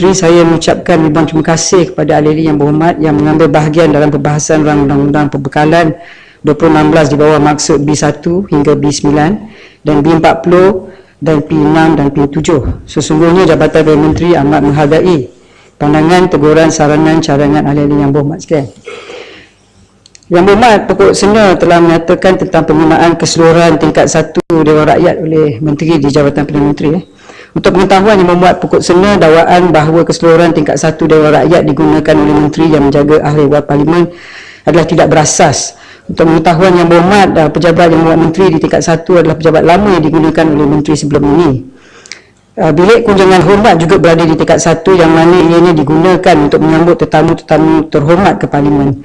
Menteri, saya mengucapkan ribuan terima kasih kepada ahli-ahli yang berhormat yang mengambil bahagian dalam perbahasan rang undang-undang perbekalan 2016 di bawah maksud B1 hingga B9 dan B40 dan P6 dan P7. Sesungguhnya Jabatan Perdana Menteri amat menghargai pandangan, teguran, saranan, cadangan ahli-ahli yang berhormat sekalian. Yang berhormat, pokok sena telah menyatakan tentang penggunaan keseluruhan tingkat 1 Dewan Rakyat oleh Menteri di Jabatan Perdana Menteri. Untuk pengetahuan, yang membuat pokok sena dakwaan bahawa keseluruhan tingkat 1 Dewan Rakyat digunakan oleh Menteri yang menjaga ahli-ahli Parlimen adalah tidak berasas. Untuk pengetahuan yang berhormat, pejabat yang membuat Menteri di tingkat 1 adalah pejabat lama yang digunakan oleh Menteri sebelum ini. Bilik kunjungan hormat juga berada di tingkat 1 yang mana ianya digunakan untuk menyambut tetamu-tetamu terhormat ke Parlimen.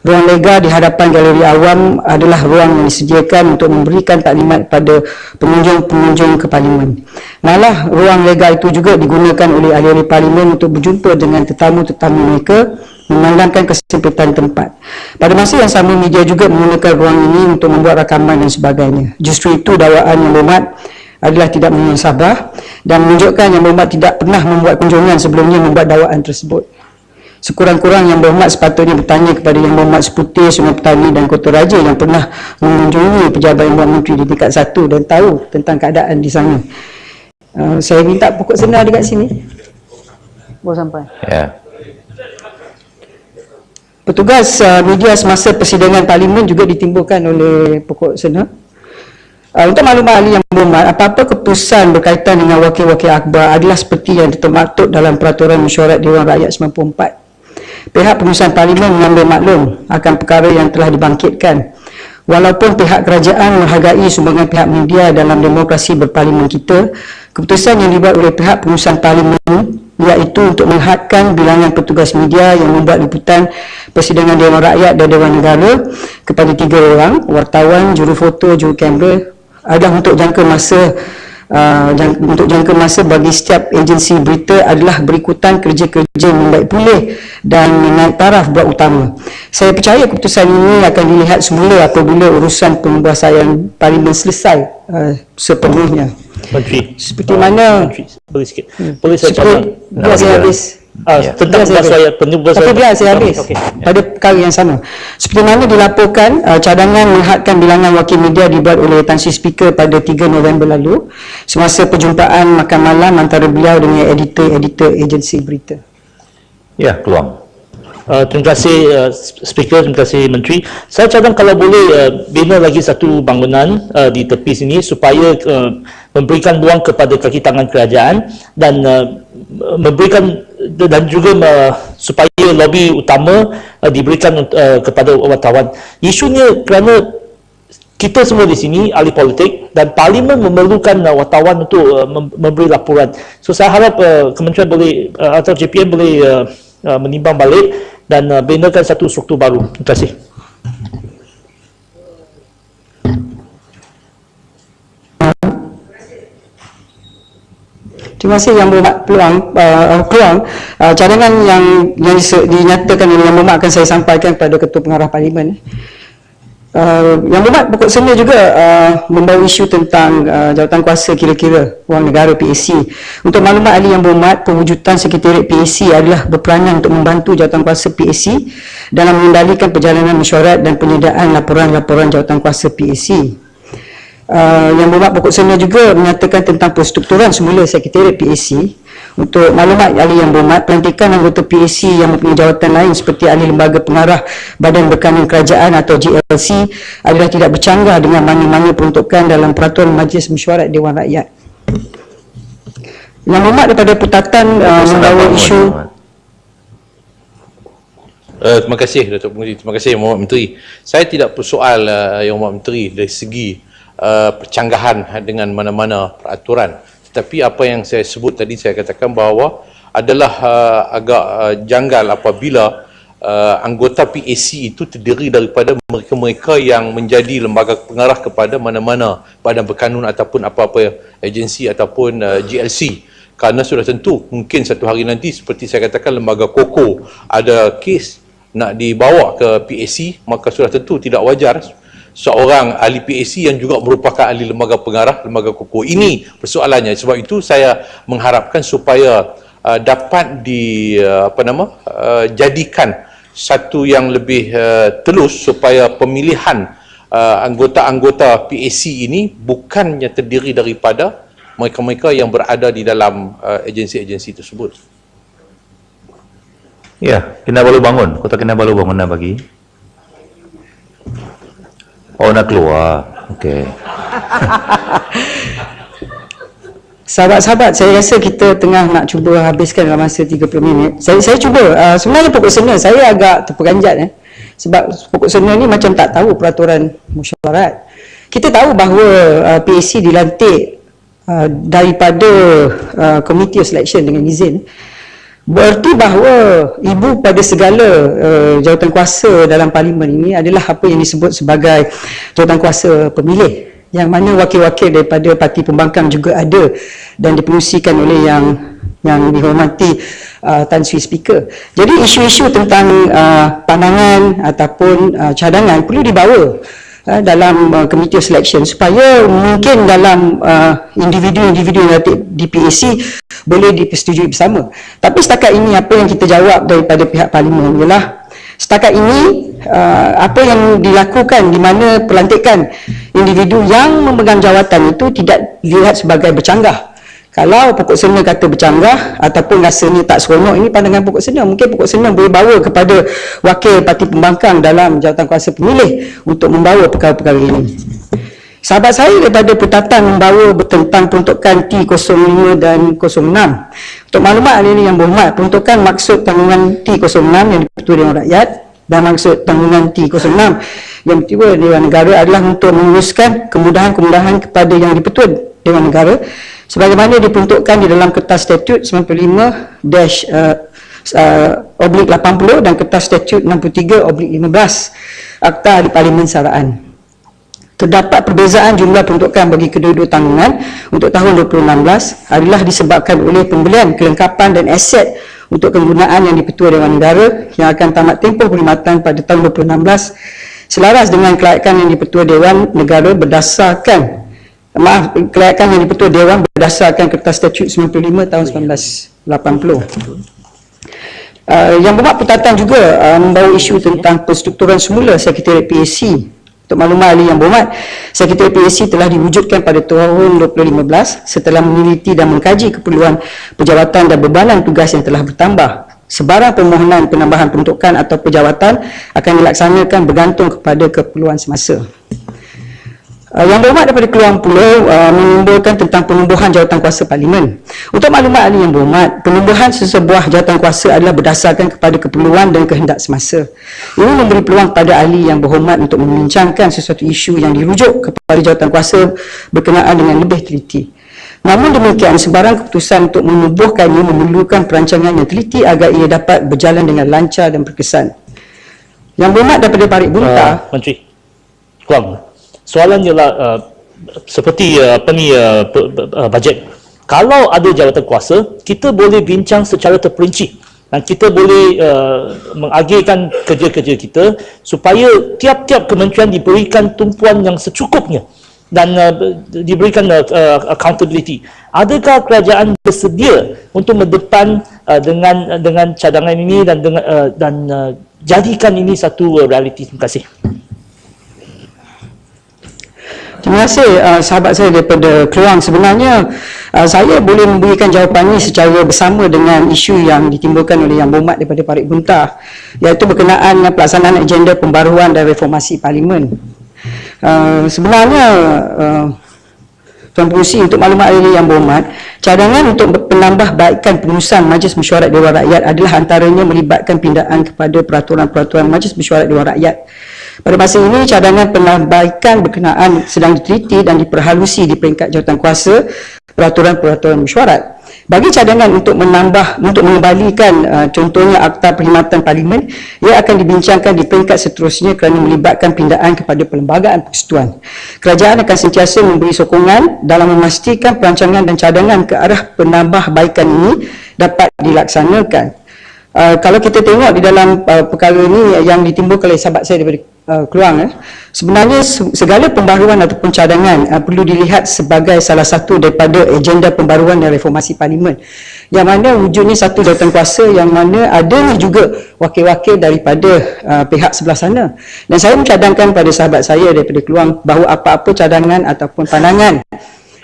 Ruang lega di hadapan galeri awam adalah ruang yang disediakan untuk memberikan taklimat kepada pengunjung-pengunjung ke Parlimen. Malah ruang lega itu juga digunakan oleh ahli-ahli Parlimen untuk berjumpa dengan tetamu-tetamu mereka, memandangkan kesempitan tempat. Pada masa yang sama, media juga menggunakan ruang ini untuk membuat rakaman dan sebagainya. Justru itu dakwaan yang berhormat adalah tidak muhasabah dan menunjukkan yang berhormat tidak pernah membuat kunjungan sebelumnya membuat dakwaan tersebut. Sekurang-kurang yang berhormat sepatutnya bertanya kepada yang berhormat Seputi, Sungai Petani dan Kota Raja yang pernah mengunjungi pejabat yang berhormat Menteri di tingkat 1 dan tahu tentang keadaan di sana. Saya minta pokok sena dekat sini. Baru sampai. Ya. Petugas media semasa persidangan Parlimen juga ditimbulkan oleh pokok sena. Untuk maklumat ahli yang berhormat, apa-apa keputusan berkaitan dengan wakil-wakil akhbar adalah seperti yang termaktub dalam Peraturan Mesyuarat Dewan Rakyat 94. Pihak pengurusan Parlimen mengambil maklum akan perkara yang telah dibangkitkan. Walaupun pihak kerajaan menghargai sumbangan pihak media dalam demokrasi berparlimen kita, keputusan yang dibuat oleh pihak pengurusan Parlimen iaitu untuk menghadkan bilangan petugas media yang membuat liputan persidangan Dewan Rakyat dan Dewan Negara kepada 3 orang, wartawan, jurufoto, jurukamera, adalah untuk jangka masa bagi setiap agensi berita adalah berikutan kerja-kerja membaik pulih dan menaik taraf buat utama. Saya percaya keputusan ini akan dilihat semula apabila urusan pembahasan Parlimen selesai sepenuhnya. Menteri. Seperti mana? Menteri, boleh sikit. Boleh saya catat? Biar saya habis. Tentang persoalan penyumbang. Tapi biar saya habis. Okay. Pada perkara yang sama. Seperti mana dilaporkan, cadangan menghadkan bilangan wakil media dibuat oleh Tan Sri Speaker pada 3 November lalu semasa perjumpaan makan malam antara beliau dengan editor-editor agensi berita. Ya, Keluang. Terima kasih Speaker, terima kasih Menteri. Saya cadang kalau boleh bina lagi satu bangunan di tepi sini supaya memberikan ruang kepada kaki tangan kerajaan dan memberikan dan juga supaya lobby utama diberikan kepada wartawan. Isunya kerana kita semua di sini ahli politik dan Parlimen memerlukan wartawan untuk memberi laporan. So saya harap Kementerian boleh atau JPM boleh menimbang balik dan binakan satu struktur baru. Terima kasih. Terima kasih Yang Berhormat Keluang. Cadangan yang dinyatakan oleh Yang Berhormat akan saya sampaikan kepada Ketua Pengarah Parlimen. Yang Berhormat pokok sena juga membawa isu tentang jawatan kuasa kira-kira wang negara PAC. Untuk maklumat ahli Yang Berhormat, pewujudan Sekretariat PAC adalah berperanan untuk membantu jawatan kuasa PAC dalam mengendalikan perjalanan mesyuarat dan penyediaan laporan-laporan jawatan kuasa PAC. Yang Berhormat pokok sena juga menyatakan tentang perstrukturan semula Sekretariat PAC. Untuk maklumat ahli Yang Berhormat, pelantikan anggota PAC yang mempunyai jawatan lain seperti ahli lembaga pengarah Badan Berkanun Kerajaan atau GLC adalah tidak bercanggah dengan mana-mana peruntukan dalam Peraturan Majlis Mesyuarat Dewan Rakyat. Yang Berhormat daripada Pertatan membawa isu. Terima kasih Datuk Pengurusi, terima kasih Yang Berhormat Menteri. Saya tidak persoal Yang Berhormat Menteri dari segi percanggahan dengan mana-mana peraturan. Tetapi apa yang saya sebut tadi, saya katakan bahawa adalah agak janggal apabila anggota PAC itu terdiri daripada mereka-mereka yang menjadi lembaga pengarah kepada mana-mana badan berkanun ataupun apa-apa agensi ataupun GLC. Kerana sudah tentu mungkin satu hari nanti seperti saya katakan lembaga KOKO ada kes nak dibawa ke PAC, maka sudah tentu tidak wajar seorang ahli PAC yang juga merupakan ahli lembaga pengarah lembaga KOKO. Ini persoalannya. Sebab itu saya mengharapkan supaya dapat jadikan satu yang lebih telus supaya pemilihan anggota-anggota PAC ini bukannya terdiri daripada mereka-mereka yang berada di dalam agensi-agensi tersebut. Ya, Kinabalu bangun. Kota Kinabalu bangun na bagi. Oh, nak keluar. Okey. Sahabat-sahabat, saya rasa kita tengah nak cuba habiskan dalam masa 30 minit. Saya cuba, sebenarnya pokok sena saya agak terperanjat sebab pokok sena ni macam tak tahu peraturan mesyuarat. Kita tahu bahawa PAC dilantik daripada Committee of Selection dengan izin. Berarti bahawa ibu pada segala jawatan kuasa dalam parlimen ini adalah apa yang disebut sebagai jawatan kuasa pemilih, yang mana wakil-wakil daripada parti pembangkang juga ada dan dipengerusikan oleh yang dihormati Tan Sri Speaker. Jadi isu-isu tentang pandangan ataupun cadangan perlu dibawa dalam Committee of Selection supaya mungkin dalam individu-individu yang di PAC boleh dipersetujui bersama. Tapi setakat ini apa yang kita jawab daripada pihak parlimen ialah setakat ini apa yang dilakukan di mana pelantikan individu yang memegang jawatan itu tidak dilihat sebagai bercanggah. Kalau pokok sena kata bercanggah ataupun rasanya tak seronok, ini pandangan pokok sena. Mungkin pokok sena boleh bawa kepada wakil parti pembangkang dalam jawatan kuasa pemilih untuk membawa perkara-perkara ini. Sahabat saya daripada Pertatan membawa tentang peruntukan T05 dan 06. Untuk maklumat ini yang berhormat, peruntukan maksud tanggungan T06 yang dipertua Dewan Rakyat dan maksud tanggungan T06 yang dipertua Dewan Negara adalah untuk menguruskan kemudahan-kemudahan kepada yang dipertua Dewan Negara sebagaimana diperuntukkan di dalam Kertas Statut 95-80 dan Kertas Statut 63-15 Akta di Parlimen Saraan. Terdapat perbezaan jumlah peruntukan bagi kedua-dua tanggungan untuk tahun 2016 adalah disebabkan oleh pembelian kelengkapan dan aset untuk kegunaan yang dipertua Dewan Negara yang akan tamat tempoh perkhidmatan pada tahun 2016 selaras dengan kelayakan yang dipertua Dewan Negara berdasarkan berdasarkan Kertas Statut 95 tahun 1980. Yang berhormat Pertatan juga membawa isu tentang perstrukturan semula Sekretariat PAC. Untuk maklumat ahli yang berhormat, Sekretariat PAC telah diwujudkan pada tahun 2015 setelah meneliti dan mengkaji keperluan pejawatan dan bebanan tugas yang telah bertambah. Sebarang permohonan penambahan peruntukan atau pejawatan akan dilaksanakan bergantung kepada keperluan semasa. Yang berhormat daripada Keluang Pulau menimbulkan tentang penumbuhan jawatan kuasa parlimen. Untuk maklumat ahli yang berhormat, penumbuhan sesebuah jawatan kuasa adalah berdasarkan kepada keperluan dan kehendak semasa. Ini memberi peluang kepada ahli yang berhormat untuk membincangkan sesuatu isu yang dirujuk kepada jawatan kuasa berkenaan dengan lebih teliti. Namun demikian, sebarang keputusan untuk menubuhkannya memerlukan perancangan yang teliti agar ia dapat berjalan dengan lancar dan berkesan. Yang berhormat daripada Parit Bunta, Menteri Keluang, soalan ialah seperti bajet. Kalau ada jawatan kuasa, kita boleh bincang secara terperinci dan kita boleh mengagihkan kerja-kerja kita supaya tiap-tiap kementerian diberikan tumpuan yang secukupnya dan diberikan accountability. Adakah kerajaan bersedia untuk mendepan dengan cadangan ini dan jadikan ini satu realiti? Terima kasih. terima kasih sahabat saya daripada Keluang. Sebenarnya saya boleh memberikan jawapan ini secara bersama dengan isu yang ditimbulkan oleh yang berhormat daripada Parit Bunta, iaitu berkenaan pelaksanaan agenda pembaruan dan reformasi parlimen. Sebenarnya Tuan Pengerusi, untuk maklumat ahli yang berhormat, cadangan untuk penambahbaikan pengurusan Majlis Mesyuarat Dewan Rakyat adalah antaranya melibatkan pindaan kepada peraturan-peraturan Majlis Mesyuarat Dewan Rakyat. Pada masa ini, cadangan penambahbaikan berkenaan sedang diteliti dan diperhalusi di peringkat jawatan kuasa peraturan-peraturan mesyuarat. Bagi cadangan untuk mengembalikan contohnya Akta Perkhidmatan Parlimen, ia akan dibincangkan di peringkat seterusnya kerana melibatkan pindaan kepada Perlembagaan Persekutuan. Kerajaan akan sentiasa memberi sokongan dalam memastikan perancangan dan cadangan ke arah penambahbaikan ini dapat dilaksanakan. Kalau kita tengok di dalam perkara ini yang ditimbulkan oleh sahabat saya daripada Keluang, sebenarnya segala pembaharuan ataupun cadangan perlu dilihat sebagai salah satu daripada agenda pembaruan dan reformasi parlimen, yang mana wujudnya satu jawatankuasa yang mana ada juga wakil-wakil daripada pihak sebelah sana. Dan saya mencadangkan pada sahabat saya daripada Keluang bahawa apa-apa cadangan ataupun pandangan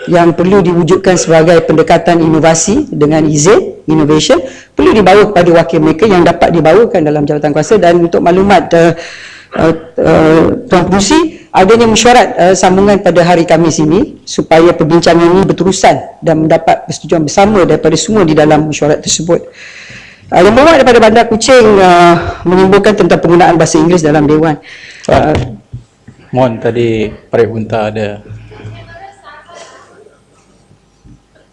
yang perlu diwujudkan sebagai pendekatan inovasi dengan izin, innovation, perlu dibawa kepada wakil mereka yang dapat dibawakan dalam jawatankuasa. Dan untuk maklumat Tuan Pengerusi, adanya mesyuarat sambungan pada hari Khamis ini supaya perbincangan ini berterusan dan mendapat persetujuan bersama daripada semua di dalam mesyuarat tersebut. Yang berhormat daripada Bandar Kuching menyimpulkan tentang penggunaan bahasa Inggeris dalam Dewan. Mohon tadi Parit Bunta ada.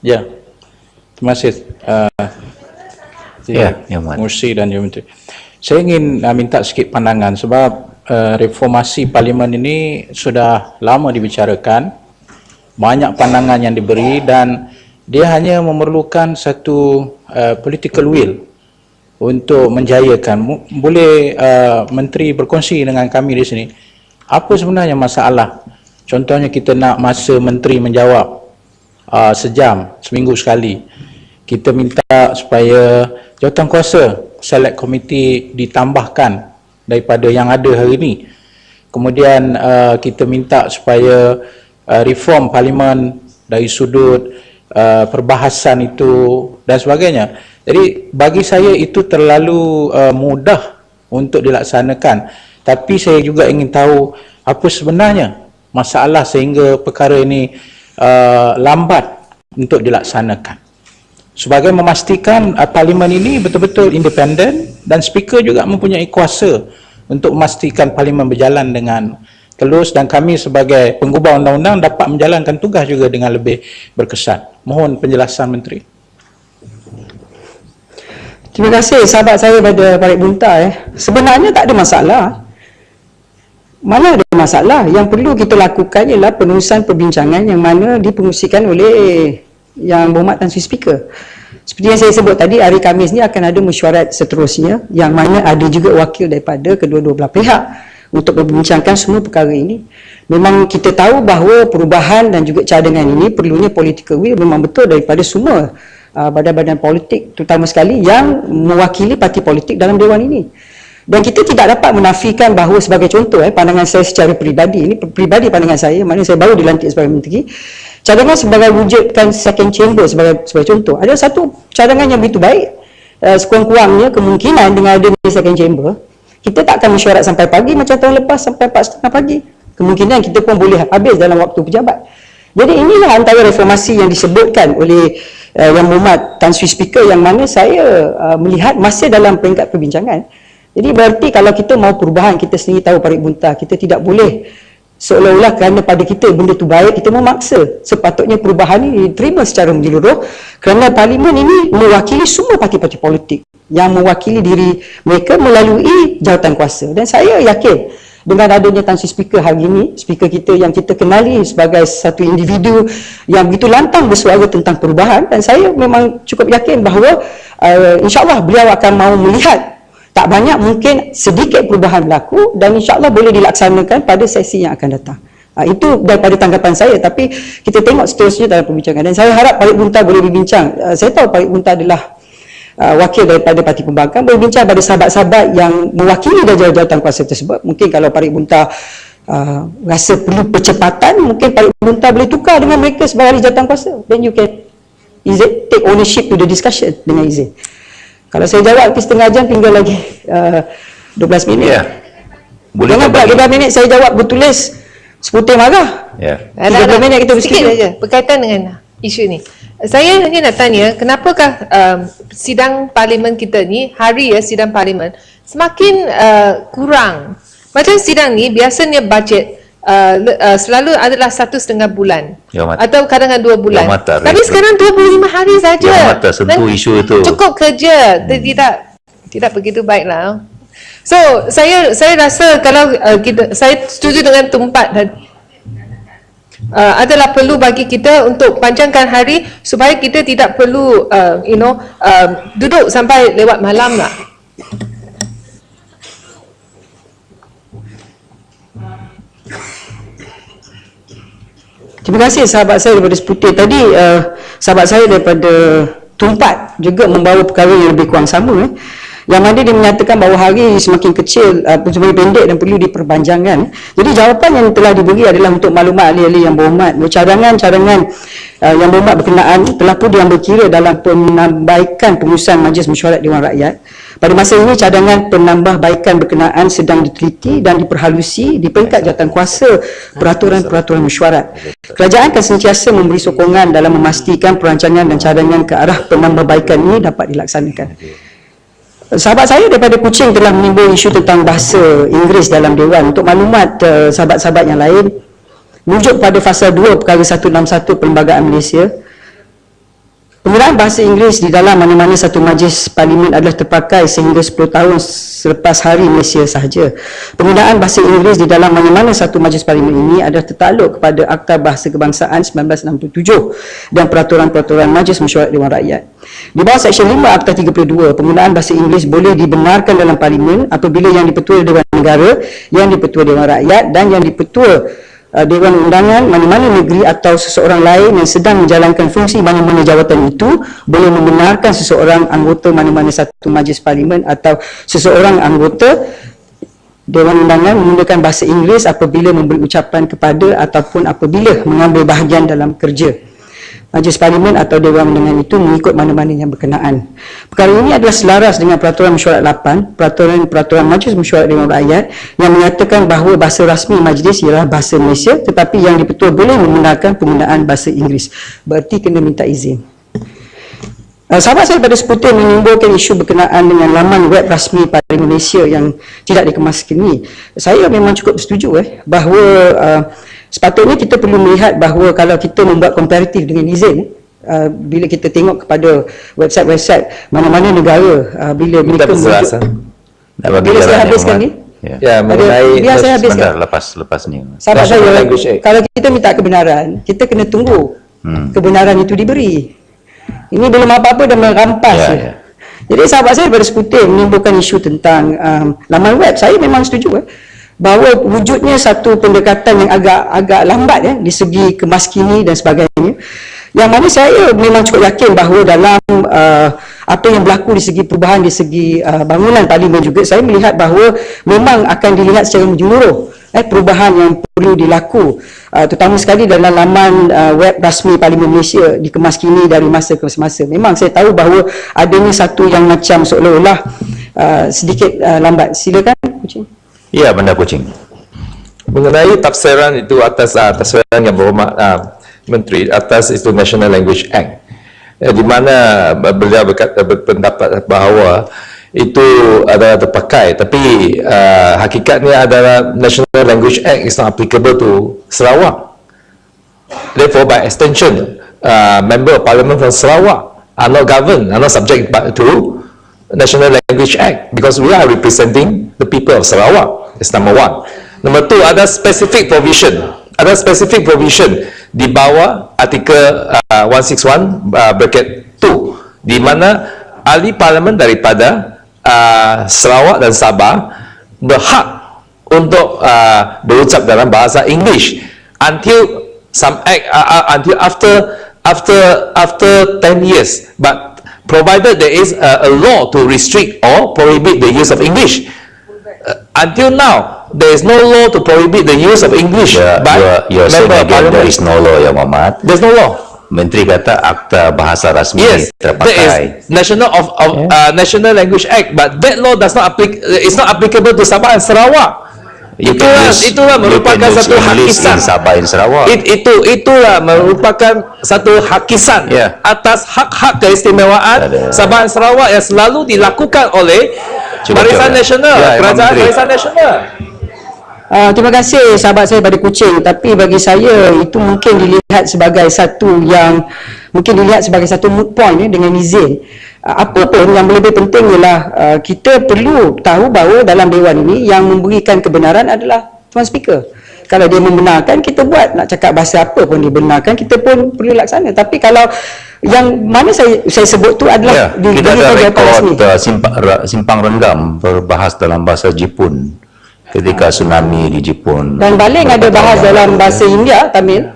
Ya, terima kasih Yang Muhammad. Mursi dan Yang Menteri. Saya ingin minta sikit pandangan sebab reformasi parlimen ini sudah lama dibicarakan, banyak pandangan yang diberi dan dia hanya memerlukan satu political will untuk menjayakan. Boleh Menteri berkongsi dengan kami di sini apa sebenarnya masalah? Contohnya kita nak masa Menteri menjawab sejam, seminggu sekali. Kita minta supaya jawatankuasa select committee ditambahkan daripada yang ada hari ini. Kemudian kita minta supaya reform parlimen dari sudut perbahasan itu dan sebagainya. Jadi bagi saya itu terlalu mudah untuk dilaksanakan. Tapi saya juga ingin tahu apa sebenarnya masalah sehingga perkara ini lambat untuk dilaksanakan. Sebagai memastikan parlimen ini betul-betul independen dan speaker juga mempunyai kuasa untuk memastikan parlimen berjalan dengan telus dan kami sebagai penggubah undang-undang dapat menjalankan tugas juga dengan lebih berkesan. Mohon penjelasan Menteri. Terima kasih sahabat saya pada Parit Bunta. Sebenarnya tak ada masalah. Mana ada masalah? Yang perlu kita lakukan ialah penerusan perbincangan yang mana dipengerusikan oleh Yang Berhormat Tan Sri Speaker. Seperti yang saya sebut tadi, hari Khamis ni akan ada mesyuarat seterusnya yang mana ada juga wakil daripada kedua-dua belah pihak untuk membincangkan semua perkara ini. Memang kita tahu bahawa perubahan dan juga cadangan ini perlunya political will memang betul daripada semua badan-badan politik, terutama sekali yang mewakili parti politik dalam Dewan ini. Dan kita tidak dapat menafikan bahawa sebagai contoh, pandangan saya secara peribadi, ini peribadi pandangan saya, mana saya baru dilantik sebagai menteri, cadangan sebagai wujudkan second chamber sebagai contoh, ada satu cadangan yang begitu baik, sekurang-kurangnya kemungkinan dengan adanya second chamber, kita tak akan mesyuarat sampai pagi macam tahun lepas sampai 4:30 pagi. Kemungkinan kita pun boleh habis dalam waktu pejabat. Jadi inilah antara reformasi yang disebutkan oleh Yang Berhormat Tan Sri Speaker yang mana saya melihat masih dalam peringkat perbincangan. Jadi berarti kalau kita mau perubahan, kita sendiri tahu Parit Bunta, kita tidak boleh seolah-olah kerana pada kita benda tu baik, kita memaksa. Sepatutnya perubahan ini diterima secara menyeluruh kerana parlimen ini mewakili semua parti-parti politik yang mewakili diri mereka melalui jawatankuasa. Dan saya yakin dengan adanya Tan Sri Speaker hari ini, speaker kita yang kita kenali sebagai satu individu yang begitu lantang bersuara tentang perubahan, dan saya memang cukup yakin bahawa insyaAllah beliau akan mahu melihat tak banyak mungkin sedikit perubahan berlaku dan insyaAllah boleh dilaksanakan pada sesi yang akan datang. Itu daripada tanggapan saya, tapi kita tengok seterusnya dalam perbincangan dan saya harap Parit Bunta boleh berbincang. Saya tahu Parit Bunta adalah wakil daripada Parti Pembangkang, berbincang pada sahabat-sahabat yang mewakili dari jawatankuasa tersebut. Mungkin kalau Parit Bunta rasa perlu percepatan, mungkin Parit Bunta boleh tukar dengan mereka sebagai ahli jawatankuasa. Then you can take ownership to the discussion dengan izin. Kalau saya jawab setengah jam, tinggal lagi 12 minit. Ya. Boleh Jangan pula 12 minit saya jawab bertulis seputar marah. Ya. 30 minit kita Sikit bersetuju. saja berkaitan dengan isu ni. Saya hanya nak tanya, kenapakah sidang parlimen kita ni, hari sidang parlimen semakin kurang. Macam sidang ni biasanya bajet selalu adalah 1.5 bulan Ya, Mat. atau kadang-kadang 2 bulan. Ya, Mat, tak Tapi rate. sekarang 25 hari saja. Ya, Mat, tak sentuh isu itu. Cukup kerja. Tidak begitu baiklah. So saya rasa kalau saya setuju dengan Tumpat dan adalah perlu bagi kita untuk panjangkan hari supaya kita tidak perlu duduk sampai lewat malam lah. Terima kasih sahabat saya daripada Seputih. Tadi sahabat saya daripada Tumpat juga membawa perkara yang lebih kurang sama. Yang mana dia menyatakan bahawa hari semakin kecil, semakin pendek dan perlu diperpanjangkan. Jadi jawapan yang telah diberi adalah untuk maklumat ahli-ahli yang berhormat. Cadangan-cadangan yang berhormat berkenaan telah pun diambil kira dalam penambahbaikan pengurusan Majlis Mesyuarat Dewan Rakyat. Pada masa ini, cadangan penambahbaikan berkenaan sedang diteliti dan diperhalusi di peringkat jawatankuasa peraturan-peraturan mesyuarat. Kerajaan akan sentiasa memberi sokongan dalam memastikan perancangan dan cadangan ke arah penambahbaikan ini dapat dilaksanakan. Sahabat saya daripada Kuching telah menimbul isu tentang bahasa Inggeris dalam Dewan. Untuk maklumat sahabat-sahabat yang lain, merujuk pada fasa 2 perkara 161 Perlembagaan Malaysia, penggunaan bahasa Inggeris di dalam mana-mana satu majlis parlimen adalah terpakai sehingga 10 tahun selepas Hari Malaysia sahaja. Penggunaan bahasa Inggeris di dalam mana-mana satu majlis parlimen ini adalah tertakluk kepada Akta Bahasa Kebangsaan 1967 dan peraturan-peraturan Majlis Mesyuarat Dewan Rakyat. Di bawah Seksyen 5 Akta 32, penggunaan bahasa Inggeris boleh dibenarkan dalam parlimen apabila yang dipetua Dewan Negara, yang dipetua Dewan Rakyat dan yang dipetua Dewan Undangan mana-mana negeri atau seseorang lain yang sedang menjalankan fungsi mana-mana jawatan itu boleh membenarkan seseorang anggota mana-mana satu majlis parlimen atau seseorang anggota Dewan Undangan menggunakan bahasa Inggeris apabila memberi ucapan kepada ataupun apabila mengambil bahagian dalam kerja Majlis Parlimen atau Dewan Undangan itu mengikut mana-mana yang berkenaan. Perkara ini adalah selaras dengan Peraturan Mesyuarat 8, Peraturan Majlis Mesyuarat Dewan Rakyat yang menyatakan bahawa bahasa rasmi majlis ialah bahasa Malaysia, tetapi yang dipetua boleh menggunakan penggunaan bahasa Inggeris. Berarti kena minta izin. Sahabat saya pada Seputih menimbulkan isu berkenaan dengan laman web rasmi Parlimen Malaysia yang tidak dikemaskan ini. Saya memang cukup setuju bahawa sepatutnya kita perlu melihat bahawa kalau kita membuat komparatif dengan izin, bila kita tengok kepada website-website mana-mana negara, bila mereka bila saya habiskan ni, Ya, mengenai biar saya habiskan. lepas ni. Sahabat saya, kalau kita minta kebenaran, kita kena tunggu kebenaran itu diberi. Ini belum apa-apa dah merampas. Jadi sahabat saya daripada Seputih menimbulkan isu tentang laman web. Saya memang setuju bahawa wujudnya satu pendekatan yang agak lambat di segi kemaskini dan sebagainya, yang mana saya memang cukup yakin bahawa dalam apa yang berlaku di segi perubahan di segi bangunan parlimen juga, saya melihat bahawa memang akan dilihat secara menyeluruh perubahan yang perlu dilaku, terutama sekali dalam laman web rasmi Parlimen Malaysia dikemaskini dari masa ke masa. Memang saya tahu bahawa adanya satu yang macam seolah-olah sedikit lambat. Silakan Kuching. Ya, Bandar Kuching. Mengenai tafsiran itu atas tafsiran yang berhormat Menteri atas itu National Language Act, di mana beliau berpendapat bahawa itu adalah terpakai, tapi hakikatnya adalah National Language Act is not applicable to Sarawak. Therefore, by extension, member of Parliament from Sarawak are not governed, are not subject to National Language Act, because we are representing the people of Sarawak. That's number one. Number two, ada specific provision. Ada specific provision di bawah artikel 161 bracket 2, di mana ahli parlimen daripada Sarawak dan Sabah berhak untuk berucap dalam bahasa English until some act until after 10 years, but provided there is a law to restrict or prohibit the use of English. Until now, there is no law to prohibit the use of English by member of parliament. There is no law, Ya Muhammad. There's no law. Menteri kata akta bahasa rasmi terpakai. That is National Language Act, but that law does not it's not applicable to Sabah and Sarawak. Itulah merupakan satu hakisan. Sabah dan Sarawak. Itulah merupakan satu hakisan atas hak-hak keistimewaan Sabah dan Sarawak yang selalu dilakukan oleh Barisan Nasional, Kerajaan Barisan Nasional. Terima kasih sahabat saya pada Kuching, tapi bagi saya itu mungkin dilihat sebagai satu moot point dengan izin. Apa pun yang lebih penting ialah kita perlu tahu bahawa dalam Dewan ini yang memberikan kebenaran adalah Tuan Speaker. Kalau dia membenarkan, kita buat. Nak cakap bahasa apa pun dibenarkan, kita pun perlu laksana. Tapi kalau yang mana saya sebut tu adalah kita ada rekod simpang renggam berbahas dalam bahasa Jepun ketika tsunami di Jepun. Dan Baling ada bahas dalam bahasa India, Tamil.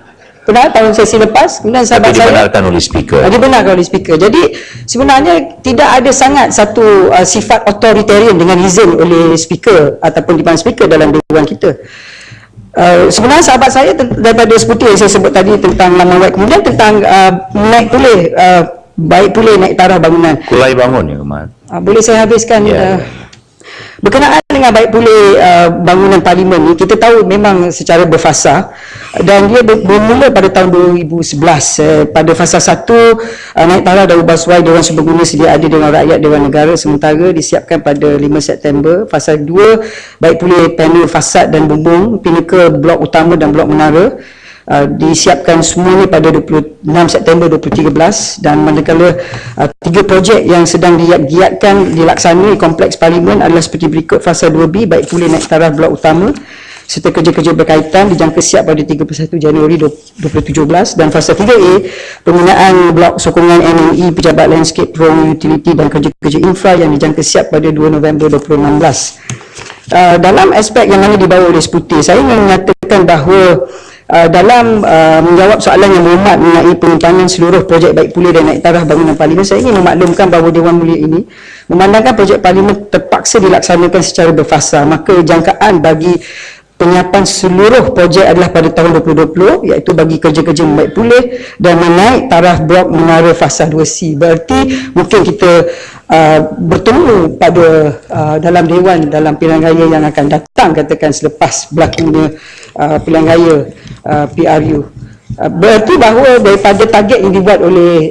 benar tahun sesi lepas, kemudian Tapi sahabat saya dibenarkan oleh speaker. dibenarkan oleh speaker. Jadi sebenarnya tidak ada sangat satu sifat authoritarian dengan izin oleh speaker ataupun di mana speaker dalam dewan kita. Sebenarnya sahabat saya daripada seperti yang saya sebut tadi tentang laman web, kemudian tentang naik pulih baik pulih naik taraf bangunan. Kulai bangun ya, Mat. Boleh saya habiskan? Ya. Berkenaan dengan baik pulih bangunan parlimen ni, kita tahu memang secara berfasa dan dia bermula pada tahun 2011. Pada fasa 1, naik taraf dan ubah suai Dewan Serbaguna Sedia Ada Dewan Rakyat Dewan Negara sementara disiapkan pada 5 September. Fasa 2, baik pulih panel fasad dan bumbung, pinnacle blok utama dan blok menara. Disiapkan semuanya pada 26 September 2013 dan manakala 3 projek yang sedang digiatkan dilaksana di kompleks parlimen adalah seperti berikut. Fasa 2B, baik pulih naik taraf blok utama serta kerja-kerja berkaitan dijangka siap pada 31 Januari 2017 dan fasa 3A, penggunaan blok sokongan MME, pejabat landscape, ruang utility dan kerja-kerja infra yang dijangka siap pada 2 November 2016. Dalam aspek yang mana dibawa oleh Sputi, saya ingin menyatakan bahawa dalam menjawab soalan yang berhormat mengenai pengembangan seluruh projek baik pulih dan naik taraf bangunan parlimen, saya ingin memaklumkan bahawa Dewan Mulia ini memandangkan projek parlimen terpaksa dilaksanakan secara berfasa, maka jangkaan bagi penyiapan seluruh projek adalah pada tahun 2020, iaitu bagi kerja-kerja baik pulih dan menaik taraf blok menara fasa 2C. Berarti mungkin kita bertemu pada dalam Dewan dalam pilihan raya yang akan datang, katakan selepas berlakunya pilihan raya PRU. Berarti bahawa daripada target yang dibuat oleh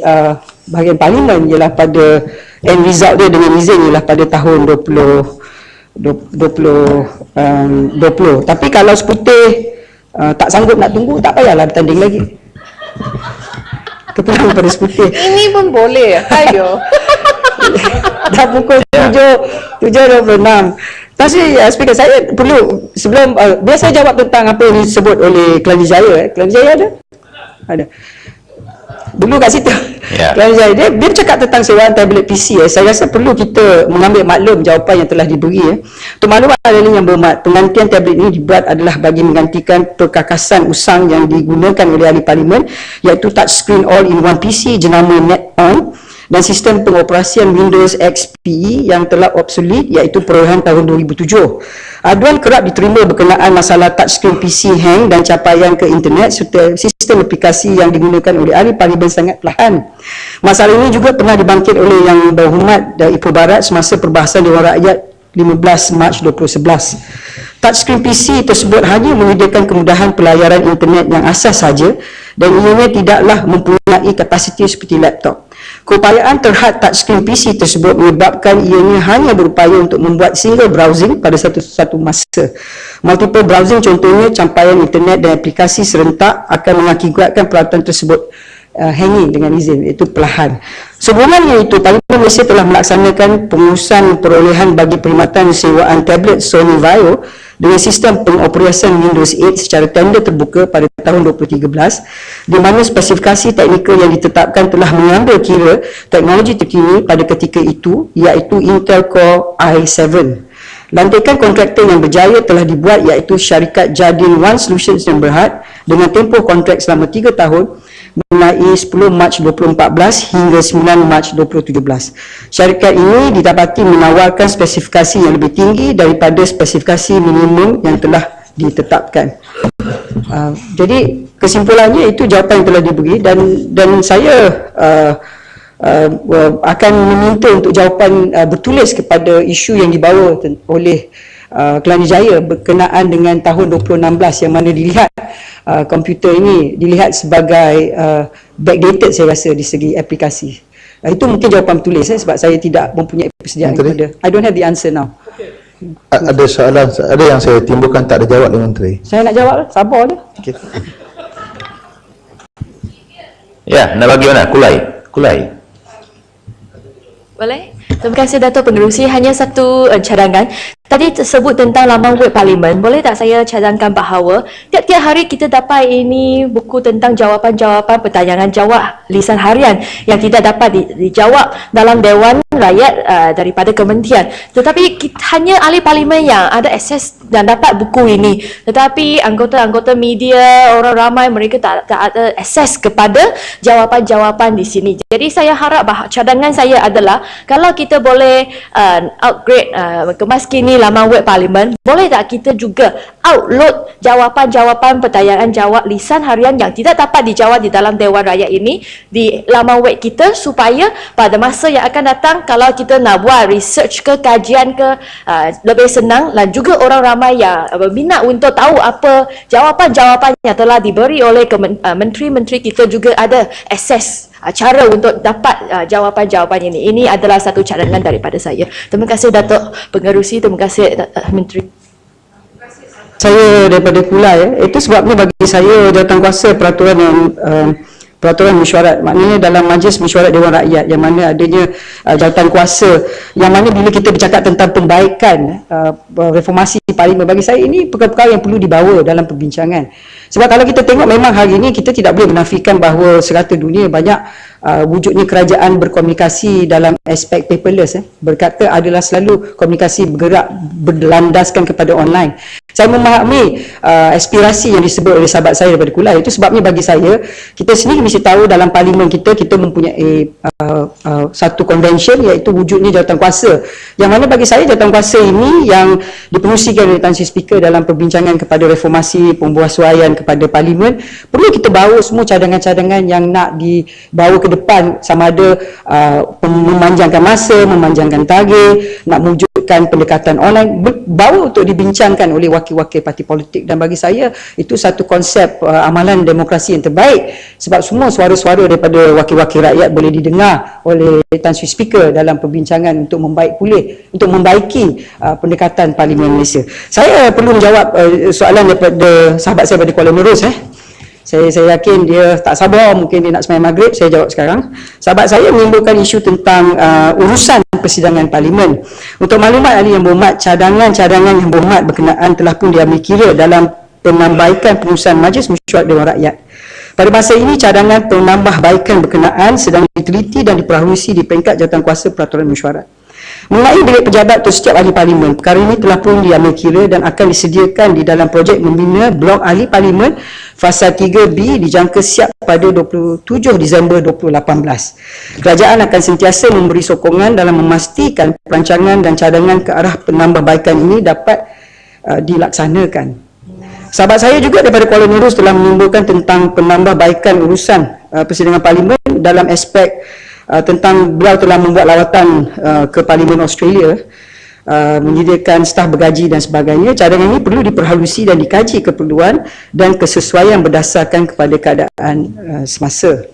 bahagian parlimen ialah pada end result dia dengan izin ialah pada tahun 2020. Tapi kalau Seputih tak sanggup nak tunggu, tak payahlah bertanding lagi. Terpulang pada Seputih. Ini pun boleh. Ayo. Dah pukul 7.26. Tapi speaker, saya perlu sebelum biar saya jawab tentang apa yang disebut oleh Kelana Jaya. Kelana Jaya ada? Ada. Dulu kat situ. Ya. Kelana Jaya dia cakap tentang sewaan tablet PC. Saya rasa perlu kita mengambil maklum jawapan yang telah diberi. Untuk maklumat adalah yang berhormat, penggantian tablet ini dibuat adalah bagi menggantikan perkakasan usang yang digunakan oleh ahli parlimen, iaitu touchscreen all-in-one PC jenama NetOn dan sistem pengoperasian Windows XP yang telah obsolete, iaitu perolehan tahun 2007. Aduan kerap diterima berkenaan masalah touchscreen PC hang dan capaian ke internet serta sistem aplikasi yang digunakan oleh ahli parlimen sangat perlahan. Masalah ini juga pernah dibangkit oleh Yang Berhormat Ipoh Barat semasa perbahasan Dewan Rakyat 15 Mac 2011. Touchscreen PC tersebut hanya menyediakan kemudahan pelayaran internet yang asas saja dan ianya tidaklah mempunyai kapasiti seperti laptop. Keupayaan terhad touchscreen PC tersebut menyebabkan ianya hanya berupaya untuk membuat single browsing pada satu masa. Multiple browsing contohnya campaian internet dan aplikasi serentak akan mengakibatkan peralatan tersebut hanging dengan izin, iaitu perlahan. Sebelumnya itu, Parlimen Malaysia telah melaksanakan pengurusan perolehan bagi perkhidmatan sewaan tablet Sony Vaio dengan sistem pengoperasian Windows 8 secara tender terbuka pada tahun 2013, di mana spesifikasi teknikal yang ditetapkan telah mengambil kira teknologi terkini pada ketika itu, iaitu Intel Core i7. Lantikan kontraktor yang berjaya telah dibuat, iaitu syarikat Jardine One Solutions yang Berhad dengan tempoh kontrak selama 3 tahun mulai 10 Mac 2014 hingga 9 Mac 2017. Syarikat ini didapati menawarkan spesifikasi yang lebih tinggi daripada spesifikasi minimum yang telah ditetapkan. Jadi kesimpulannya itu jawapan yang telah diberi dan saya akan meminta untuk jawapan bertulis kepada isu yang dibawa oleh Kelana Jaya berkenaan dengan tahun 2016 yang mana dilihat komputer ini dilihat sebagai backdated, saya rasa, di segi aplikasi. Itu mungkin jawapan bertulis sebab saya tidak mempunyai persediaan kepada. I don't have the answer now. Ada soalan, ada yang saya timbulkan tak ada jawab dengan Menteri. Saya nak jawab, sabar je. Okay. Ya, nak bagi mana? Kulai. Boleh? Terima kasih Dato' Pengerusi. Hanya satu cadangan. Tadi tersebut tentang laman web Parlimen, boleh tak saya cadangkan bahawa tiap-tiap hari kita dapat ini buku tentang jawapan-jawapan pertanyaan jawab lisan harian yang tidak dapat dijawab dalam Dewan Rakyat daripada kementerian. Tetapi hanya ahli Parlimen yang ada akses dan dapat buku ini. Tetapi anggota-anggota media, orang ramai mereka tak ada akses kepada jawapan-jawapan di sini. Jadi saya harap cadangan saya adalah kalau kita boleh upgrade kemaskini laman web Parlimen, boleh tak kita juga upload jawapan-jawapan pertanyaan jawab lisan harian yang tidak dapat dijawab di dalam Dewan Rakyat ini di laman web kita, supaya pada masa yang akan datang kalau kita nak buat research ke kajian ke lebih senang, dan juga orang ramai yang berminat untuk tahu apa jawapan-jawapan yang telah diberi oleh menteri-menteri kita juga ada akses cara untuk dapat jawapan-jawapan ini. Ini adalah satu cadangan daripada saya. Terima kasih Datuk Pengerusi, terima kasih Menteri. Saya daripada Kulai, itu sebabnya bagi saya jawatankuasa peraturan yang peraturan mesyuarat, maknanya dalam majlis mesyuarat Dewan Rakyat yang mana adanya jawatankuasa, yang mana bila kita bercakap tentang perbaikan reformasi Parlimen, bagi saya ini perkara-perkara yang perlu dibawa dalam perbincangan. Sebab kalau kita tengok memang hari ini kita tidak boleh menafikan bahawa serata dunia banyak wujudnya kerajaan berkomunikasi dalam aspek paperless, berkata adalah selalu komunikasi bergerak berlandaskan kepada online. Saya memahami aspirasi yang disebut oleh sahabat saya daripada Kulai. Itu sebabnya bagi saya, kita sendiri mesti tahu dalam Parlimen kita mempunyai satu convention, iaitu wujudnya jawatankuasa, yang mana bagi saya jawatankuasa ini yang dipengerusikan oleh Tan Sri Speaker dalam perbincangan kepada reformasi pembuahsuaian kepada Parlimen, perlu kita bawa semua cadangan-cadangan yang nak dibawa ke depan, sama ada memanjangkan masa, memanjangkan target, nak mewujudkan pendekatan online, bawa untuk dibincangkan oleh wakil-wakil parti politik. Dan bagi saya itu satu konsep amalan demokrasi yang terbaik, sebab semua suara-suara daripada wakil-wakil rakyat boleh didengar oleh Tan Sri Speaker dalam perbincangan untuk membaiki pendekatan Parlimen Malaysia. Saya perlu menjawab soalan daripada sahabat saya daripada Kuala Nerus. Saya yakin dia tak sabar, mungkin dia nak sembahyang maghrib. Saya jawab sekarang. Sahabat saya menimbulkan isu tentang urusan persidangan Parlimen. Untuk maklumat ahli yang berhormat, cadangan-cadangan yang berhormat berkenaan telah pun diambil kira dalam penambahbaikan pengurusan Majlis Mesyuarat Dewan Rakyat. Pada masa ini, cadangan penambahbaikan berkenaan sedang diteliti dan diperahulusi di peringkat jawatankuasa peraturan mesyuarat. Mengenai bilik pejabat untuk setiap ahli Parlimen, perkara ini telah pun diambil kira dan akan disediakan di dalam projek membina blok ahli Parlimen fasa 3B dijangka siap pada 27 Disember 2018. Kerajaan akan sentiasa memberi sokongan dalam memastikan perancangan dan cadangan ke arah penambahbaikan ini dapat dilaksanakan. Sahabat saya juga daripada Kuala Nerus telah menimbulkan tentang penambahbaikan urusan persidangan Parlimen dalam aspek tentang beliau telah membuat lawatan ke Parlimen Australia, menyediakan staf bergaji dan sebagainya. Cadangan ini perlu diperhalusi dan dikaji keperluan dan kesesuaian berdasarkan kepada keadaan semasa.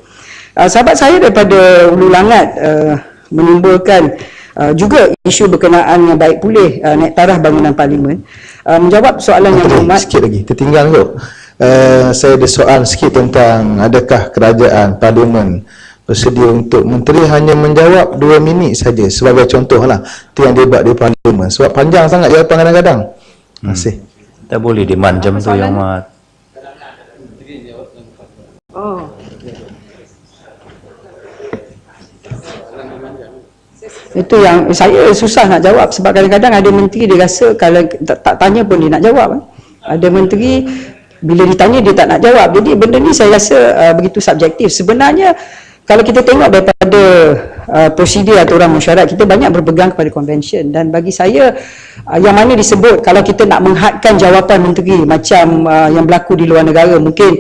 Sahabat saya daripada Ulu Langat menimbulkan juga isu berkenaan yang baik pulih naik taraf bangunan Parlimen. Menjawab soalan yang berhormat, sikit lagi, tertinggal tu. Saya ada soal sikit tentang adakah kerajaan Parlimen bersedia untuk menteri hanya menjawab 2 minit saja sebagai contohlah tu yang debat di Parlimen, sebab panjang sangat jawapan kadang-kadang. Terima kasih. Tak boleh demand macam tu yang mat. itu yang saya susah nak jawab, sebab kadang-kadang ada menteri dia rasa kalau tak tanya pun dia nak jawab. Ada menteri bila ditanya dia tak nak jawab. Jadi benda ni saya rasa begitu subjektif. Sebenarnya kalau kita tengok daripada prosedur aturan mesyuarat, kita banyak berpegang kepada convention, dan bagi saya yang mana disebut kalau kita nak menghadkan jawapan menteri macam yang berlaku di luar negara, mungkin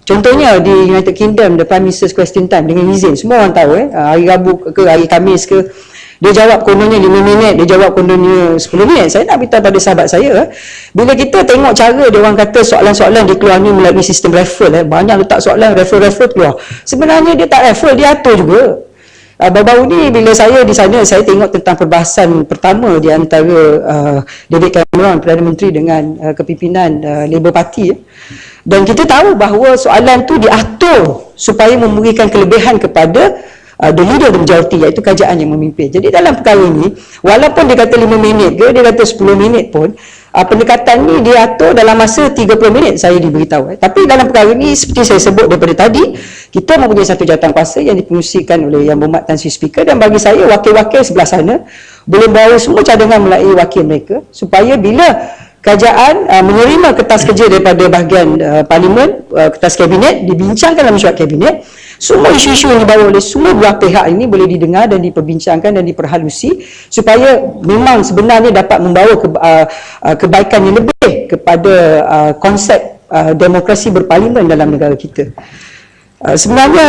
contohnya di United Kingdom, the Prime Minister's Question Time dengan izin, semua orang tahu hari Rabu ke hari Khamis ke, dia jawab kononnya 5 minit, dia jawab kononnya 10 minit. Saya nak beritahu pada sahabat saya, bila kita tengok cara dia orang kata soalan-soalan dikeluar ni melalui sistem referral, banyak letak soalan referral keluar. Sebenarnya dia tak referral, dia atur juga. Baru-baru ni bila saya di sana, saya tengok tentang perbahasan pertama di antara David Cameron, Perdana Menteri, dengan kepimpinan Labour Party. Dan kita tahu bahawa soalan tu diatur supaya memberikan kelebihan kepada the leader of the majority, iaitu kerajaan yang memimpin. Jadi dalam perkara ini, walaupun dia kata 5 minit ke, dia kata 10 minit pun, pendekatan ni dia atur dalam masa 30 minit saya diberitahu. Tapi dalam perkara ini, seperti saya sebut daripada tadi, kita mempunyai satu jawatan kuasa yang dipengusikan oleh Yang Berhormat Tan Sri Speaker, dan bagi saya wakil-wakil sebelah sana boleh bawa semua cadangan melalui wakil mereka supaya bila kerajaan menerima kertas kerja daripada bahagian parlimen, kertas kabinet, dibincangkan dalam mesyuarat kabinet, semua isu-isu yang dibawa oleh semua belah pihak ini boleh didengar dan diperbincangkan dan diperhalusi supaya memang sebenarnya dapat membawa kebaikan yang lebih kepada konsep demokrasi berparlimen dalam negara kita. Sebenarnya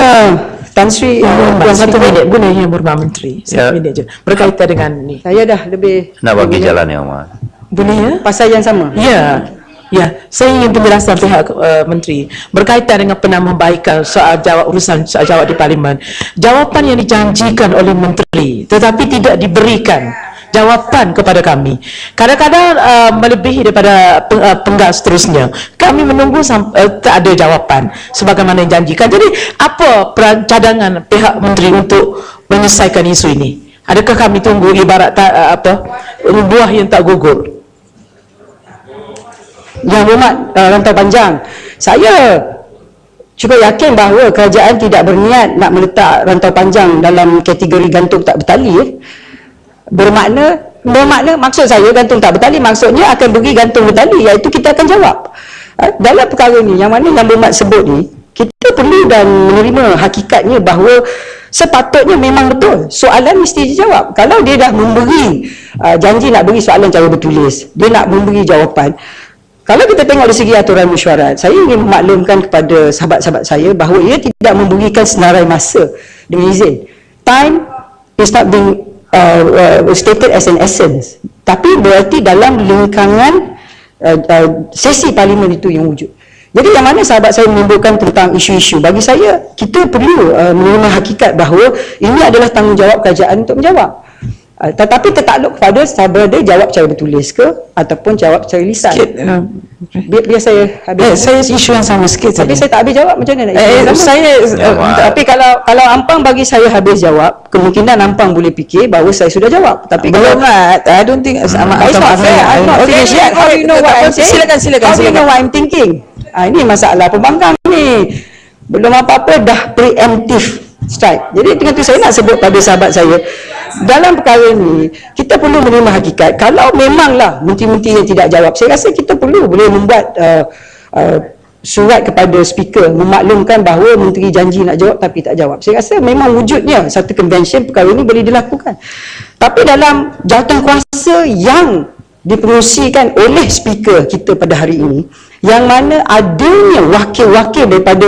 Tan Sri satu minit boleh Yang Berhormat Menteri, satu minit je berkaitan dengan ni. Saya dah lebih Nak bagi jalan ya, Mak. Boleh ya? pasal yang sama. Ya, ya. Saya ingin penjelasan pihak Menteri berkaitan dengan penambahbaikan soal urusan soal jawab di Parlimen. Jawapan yang dijanjikan oleh Menteri tetapi tidak diberikan jawapan kepada kami. Kadang-kadang melebihi daripada penggal seterusnya. Kami menunggu tak ada jawapan sebagaimana yang dijanjikan. Jadi apa cadangan pihak Menteri untuk menyelesaikan isu ini? Adakah kami tunggu ibarat buah yang tak gugur? Yang Berhormat Rantau Panjang, saya cukup yakin bahawa kerajaan tidak berniat nak meletak rantau panjang dalam kategori gantung tak bertali. Bermakna maksud saya gantung tak bertali maksudnya akan beri gantung bertali, iaitu kita akan jawab. Dalam perkara ni yang mana Yang Berhormat sebut ni, kita perlu dan menerima hakikatnya bahawa sepatutnya memang betul soalan mesti dijawab. Kalau dia dah memberi janji nak beri soalan cara bertulis, dia nak memberi jawapan. Kalau kita tengok dari segi aturan mesyuarat, saya ingin memaklumkan kepada sahabat-sahabat saya bahawa ia tidak memberikan senarai masa dengan izin. Time is not being stated as an essence, tapi berarti dalam lingkangan sesi parlimen itu yang wujud. Jadi yang mana sahabat saya menimbulkan tentang isu-isu, bagi saya kita perlu menerima hakikat bahawa ini adalah tanggungjawab kerajaan untuk menjawab. Tetapi tertakluk kepada sama ada jawab cara bertulis ke ataupun jawab cara lisan. Biar saya habis. Saya isu yang sama sikit. Tapi saya tak habis jawab, macam mana nak tapi kalau Ampang bagi saya habis jawab, kemungkinan Ampang boleh fikir bahawa saya sudah jawab. Tapi kalau I don't think it's not fair. I'm not finished yet. How do you know what I'm saying? Silakan. How do you know what I'm thinking? Ini masalah pembangkang ni. Belum apa-apa dah preemptive strike. Jadi dengan itu saya nak sebut pada sahabat saya, dalam perkara ni kita perlu menerima hakikat. Kalau memanglah menteri-menteri yang tidak jawab, saya rasa kita perlu boleh membuat surat kepada speaker memaklumkan bahawa menteri janji nak jawab tapi tak jawab. Saya rasa memang wujudnya satu convention perkara ini boleh dilakukan. Tapi dalam jawatan kuasa yang dipengerusikan oleh speaker kita pada hari ini, yang mana adanya wakil-wakil daripada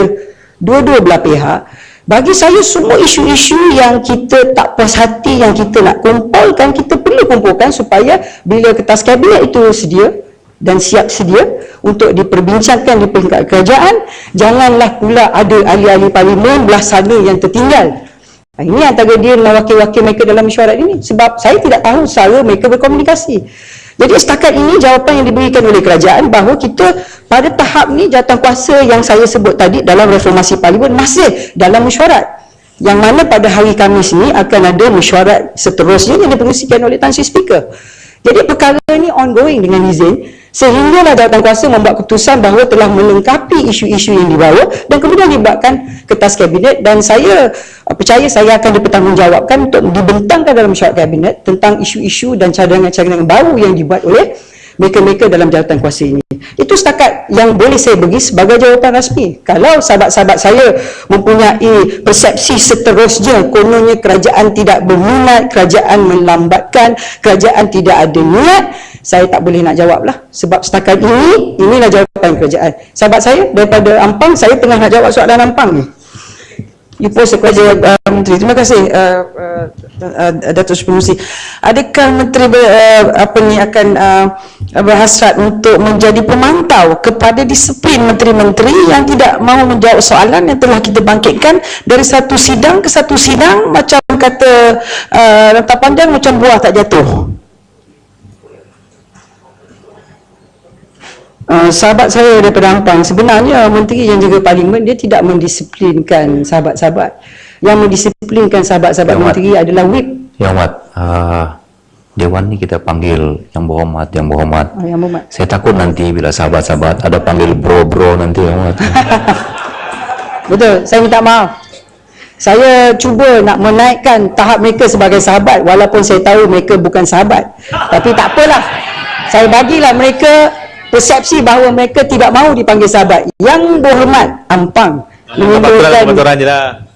dua-dua belah pihak, bagi saya semua isu-isu yang kita tak puas hati, yang kita nak kumpulkan, kita perlu kumpulkan supaya bila kertas kabinet itu sedia dan siap sedia untuk diperbincangkan di peringkat kerajaan, janganlah pula ada ahli-ahli parlimen belah sana yang tertinggal. Ini antara dia dengan wakil-wakil mereka dalam mesyuarat ini, sebab saya tidak tahu cara mereka berkomunikasi. Jadi setakat ini jawapan yang diberikan oleh kerajaan bahawa kita pada tahap ni jawatankuasa yang saya sebut tadi dalam reformasi parlimen masih dalam mesyuarat, yang mana pada hari Khamis ni akan ada mesyuarat seterusnya yang dipengerusikan oleh Tan Sri Speaker. Jadi perkara ni ongoing dengan izin, sehinggalah jawatankuasa membuat keputusan bahawa telah melengkapi isu-isu yang dibawa dan kemudian dibuatkan kertas kabinet, dan saya percaya saya akan dipertanggungjawabkan untuk dibentangkan dalam mesyuarat kabinet tentang isu-isu dan cadangan-cadangan baru yang dibuat oleh mereka-mereka dalam jawatan kuasa ini. Itu setakat yang boleh saya bagi sebagai jawapan rasmi. Kalau sahabat-sahabat saya mempunyai persepsi seterusnya, kononnya kerajaan tidak berminat, kerajaan melambatkan, kerajaan tidak ada niat, saya tak boleh nak jawab lah. Sebab setakat ini, inilah jawapan kerajaan. Sahabat saya daripada Ampang, saya tengah nak jawab soalan Ampang ni. You pose a question, Menteri. Terima kasih, Datuk Seri Pengerusi. Adakah Menteri akan berhasrat untuk menjadi pemantau kepada disiplin menteri-menteri yang tidak mahu menjawab soalan yang telah kita bangkitkan dari satu sidang ke satu sidang, macam kata rantau panjang macam buah tak jatuh? Sahabat saya daripada Ampang, sebenarnya menteri yang jaga parlimen dia tidak mendisiplinkan sahabat-sahabat. Yang mendisiplinkan sahabat-sahabat Yang menteri adalah whip. Yang Hormat, Dewan ni kita panggil Yang Berhormat, Yang Berhormat. Yang Berhormat. Saya takut nanti bila sahabat-sahabat ada panggil bro-bro nanti Yang Hormat. Betul, saya minta maaf. Saya cuba nak menaikkan tahap mereka sebagai sahabat walaupun saya tahu mereka bukan sahabat. Tapi tak apalah. Saya bagilah mereka persepsi bahawa mereka tidak mahu dipanggil sahabat. Yang Berhormat Ampang menimbulkan je lah.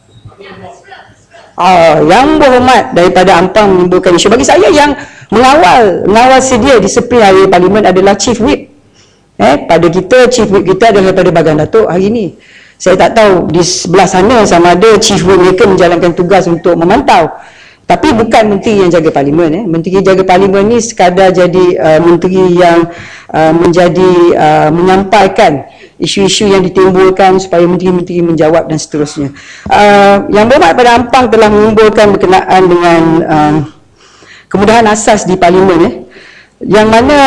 Yang Berhormat daripada Ampang menimbulkan isu. Bagi saya yang mengawal sedia disiplin hari Parlimen adalah Chief Whip. Pada kita, Chief Whip kita adalah daripada Bagan Datuk hari ini. Saya tak tahu di sebelah sana sama ada Chief Whip mereka menjalankan tugas untuk memantau. Tapi bukan menteri yang jaga Parlimen. Menteri jaga Parlimen ni sekadar jadi menteri yang menyampaikan isu-isu yang ditimbulkan supaya menteri-menteri menjawab dan seterusnya. Yang Berhormat pada Ampang telah menimbulkan berkenaan dengan kemudahan asas di Parlimen. Yang mana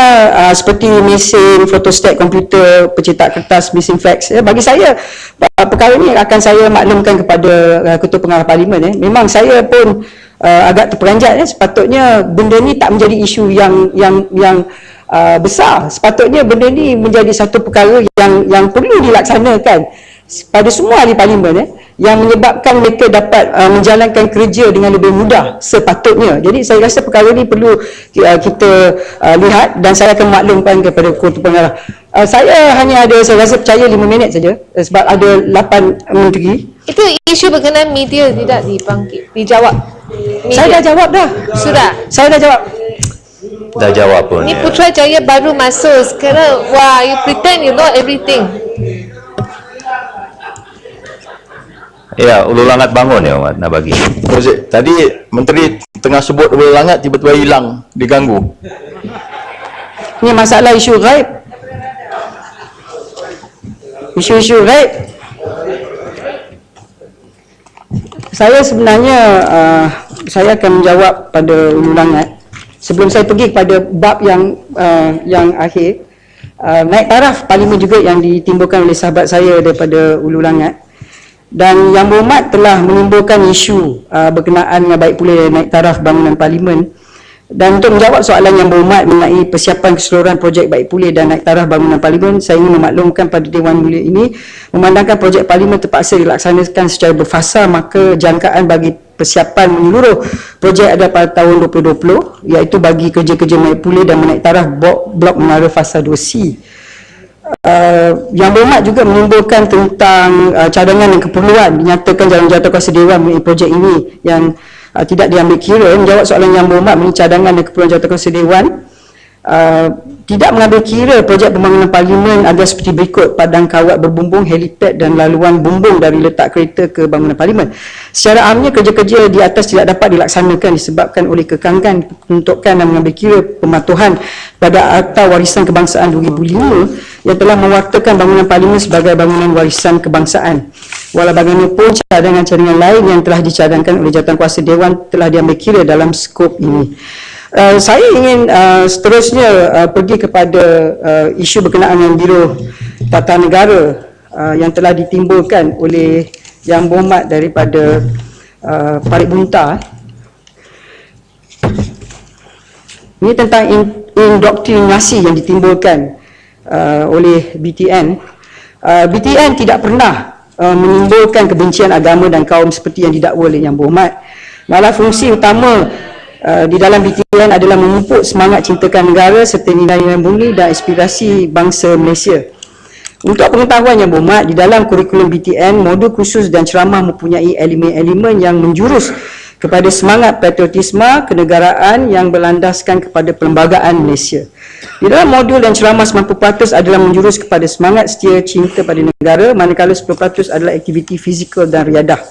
seperti mesin, photostat komputer, pencetak kertas, mesin fax. Bagi saya, perkara ini akan saya maklumkan kepada Ketua Pengarah Parlimen. Memang saya pun agak terperanjat. Sepatutnya benda ni tak menjadi isu yang besar. Sepatutnya benda ni menjadi satu perkara yang perlu dilaksanakan pada semua ahli Parlimen yang menyebabkan mereka dapat menjalankan kerja dengan lebih mudah sepatutnya. Jadi saya rasa perkara ini perlu kita lihat dan saya akan maklumkan kepada Ketua Pengarah. Saya hanya ada, saya rasa percaya 5 minit saja sebab ada 8 menteri. Itu isu berkenaan media tidak dijawab. Media. Saya dah jawab dah. Sudah. Saya dah jawab. Dah jawab pun. Ni Ya. Putrajaya baru masuk sekarang. Wah, you pretend you know everything. Ya, Ulu Langat bangun ya Hormat, nak bagi. Tadi Menteri tengah sebut Ulu Langat tiba-tiba hilang, diganggu. Ini masalah isu gaib. Isu-isu gaib. Saya sebenarnya saya akan menjawab pada Ulu Langat. Sebelum saya pergi kepada bab yang akhir, naik taraf Parlimen juga yang ditimbulkan oleh sahabat saya daripada Ulu Langat. Dan Yang Berhormat telah menimbulkan isu berkenaan dengan baik pulih naik taraf bangunan Parlimen. Dan untuk menjawab soalan Yang Berhormat mengenai persiapan keseluruhan projek baik pulih dan naik taraf bangunan Parlimen, saya ingin memaklumkan pada Dewan Mulia ini, memandangkan projek Parlimen terpaksa dilaksanakan secara berfasa, maka jangkaan bagi persiapan menyeluruh projek ada pada tahun 2020, iaitu bagi kerja-kerja baik pulih dan menaik taraf blok menara fasa 2C. Yang Berhormat juga menimbulkan tentang cadangan dan keperluan dinyatakan dalam jawatankuasa Dewan mengenai projek ini yang tidak diambil kira. Menjawab soalan Yang Berhormat mengenai cadangan dan keperluan jawatankuasa Dewan, tidak mengambil kira projek pembangunan Parlimen adalah seperti berikut: padang kawat berbumbung, helipad dan laluan bumbung dari letak kereta ke bangunan Parlimen. Secara amnya, kerja-kerja di atas tidak dapat dilaksanakan disebabkan oleh kekangan peruntukan dan mengambil kira pematuhan pada Akta Warisan Kebangsaan 2005 yang telah mewartakan bangunan Parlimen sebagai bangunan warisan kebangsaan. Walau bagaimanapun, cadangan-cadangan lain yang telah dicadangkan oleh jawatankuasa Dewan telah diambil kira dalam skop ini. Saya ingin seterusnya pergi kepada isu berkenaan dengan Biro Tata Negara yang telah ditimbulkan oleh Yang Berhormat daripada Parit Bunta. Ini tentang indoktrinasi yang ditimbulkan oleh BTN. BTN tidak pernah menimbulkan kebencian agama dan kaum seperti yang didakwa oleh Yang Berhormat. Malah fungsi utama di dalam BTN adalah memupuk semangat cintakan negara serta nilai-nilai mulia dan aspirasi bangsa Malaysia. Untuk pengetahuan Yang Berhormat, di dalam kurikulum BTN, modul khusus dan ceramah mempunyai elemen-elemen yang menjurus kepada semangat patriotisme kenegaraan yang berlandaskan kepada perlembagaan Malaysia. Di dalam modul dan ceramah 90% adalah menjurus kepada semangat setia cinta pada negara, manakala 10% adalah aktiviti fizikal dan riadah.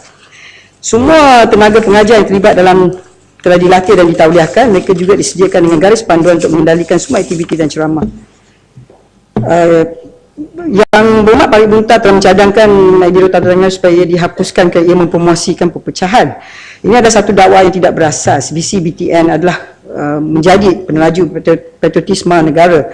Semua tenaga pengajar yang terlibat dalam telah dilatih dan ditauliahkan. Mereka juga disediakan dengan garis panduan untuk mengendalikan semua aktiviti dan ceramah. Yang Berhormat Parit Bunta telah mencadangkan Biro Tata Negara supaya dihapuskan kerana ia mempromosikan perpecahan. Ini adalah satu dakwah yang tidak berasas. Visi BTN adalah menjadi peneraju patriotisme negara.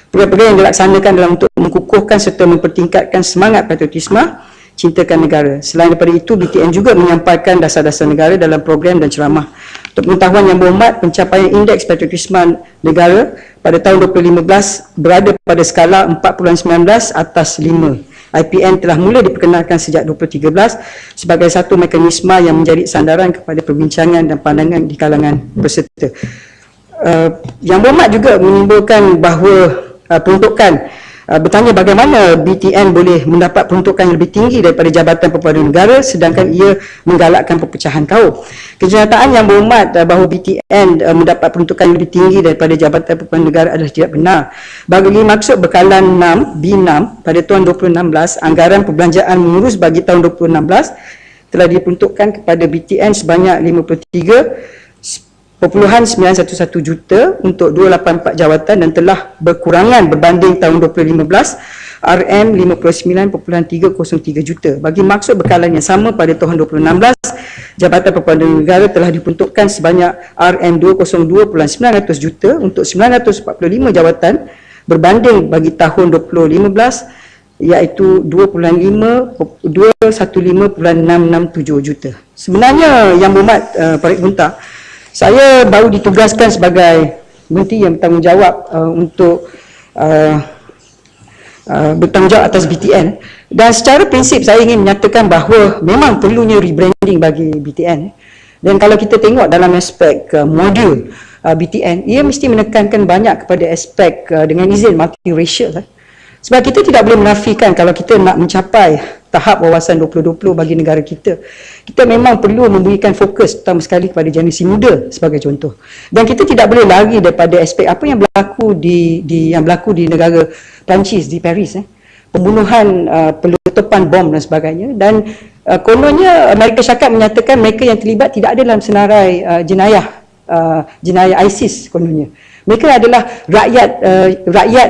Program-program yang dilaksanakan dalam untuk mengukuhkan serta mempertingkatkan semangat patriotisme, cintakan negara. Selain daripada itu, BTN juga menyampaikan dasar-dasar negara dalam program dan ceramah. Untuk pengetahuan Yang Berhormat, pencapaian indeks patriotisme negara pada tahun 2015 berada pada skala 4.19 atas 5. IPN telah mula diperkenalkan sejak 2013 sebagai satu mekanisme yang menjadi sandaran kepada perbincangan dan pandangan di kalangan peserta. Yang Berhormat juga menimbulkan bahawa peruntukan bertanya bagaimana BTN boleh mendapat peruntukan yang lebih tinggi daripada Jabatan Perpaduan Negara sedangkan ia menggalakkan perpecahan kaum. Kenyataan Yang Berhormat bahawa BTN mendapat peruntukan yang lebih tinggi daripada Jabatan Perpaduan Negara adalah tidak benar. Bagi maksud bekalan 6 B6 pada tahun 2016, anggaran perbelanjaan mengurus bagi tahun 2016 telah diperuntukkan kepada BTN sebanyak 53.911 juta untuk 284 jawatan dan telah berkurangan berbanding tahun 2015 RM59.303 juta. Bagi maksud bekalan yang sama pada tahun 2016, Jabatan Perpaduan Negara telah diperuntukkan sebanyak RM202.900 juta untuk 945 jawatan berbanding bagi tahun 2015 iaitu 215.667 juta. Sebenarnya Yang Berhormat Parit Bunta, saya baru ditugaskan sebagai menteri yang bertanggungjawab untuk bertanggungjawab atas BTN, dan secara prinsip saya ingin menyatakan bahawa memang perlunya rebranding bagi BTN. Dan kalau kita tengok dalam aspek modul BTN, ia mesti menekankan banyak kepada aspek dengan izin multiracial. Sebab kita tidak boleh menafikan kalau kita nak mencapai tahap wawasan 2020 bagi negara kita, kita memang perlu memberikan fokus terutama sekali kepada generasi muda sebagai contoh. Dan kita tidak boleh lari daripada aspek apa yang berlaku di negara Perancis, di Paris, pembunuhan, peletupan bom dan sebagainya. Dan kononnya Amerika Syarikat menyatakan mereka yang terlibat tidak ada dalam senarai jenayah ISIS kononnya. Mereka adalah rakyat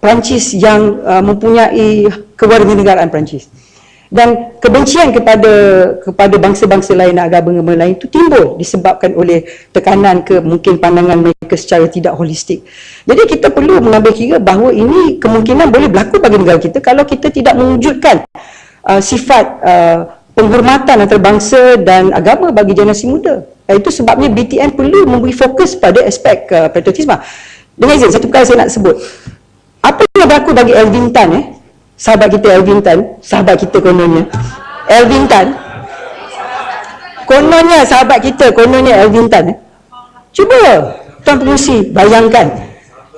Perancis yang mempunyai kewarganegaraan Perancis. Dan kebencian kepada bangsa-bangsa lain dan agama lain itu timbul disebabkan oleh tekanan ke mungkin pandangan mereka secara tidak holistik. Jadi kita perlu mengambil kira bahawa ini kemungkinan boleh berlaku bagi negara kita kalau kita tidak mewujudkan sifat penghormatan antarabangsa dan agama bagi generasi muda. Itu sebabnya BTN perlu memberi fokus pada aspek patriotisme. Dengan izin, satu perkara saya nak sebut. Apa yang berlaku bagi Elvin Tan, sahabat kita Elvin Tan, sahabat kita kononnya. Elvin Tan, kononnya sahabat kita, kononnya Elvin Tan. Cuba Tuan Pengerusi bayangkan,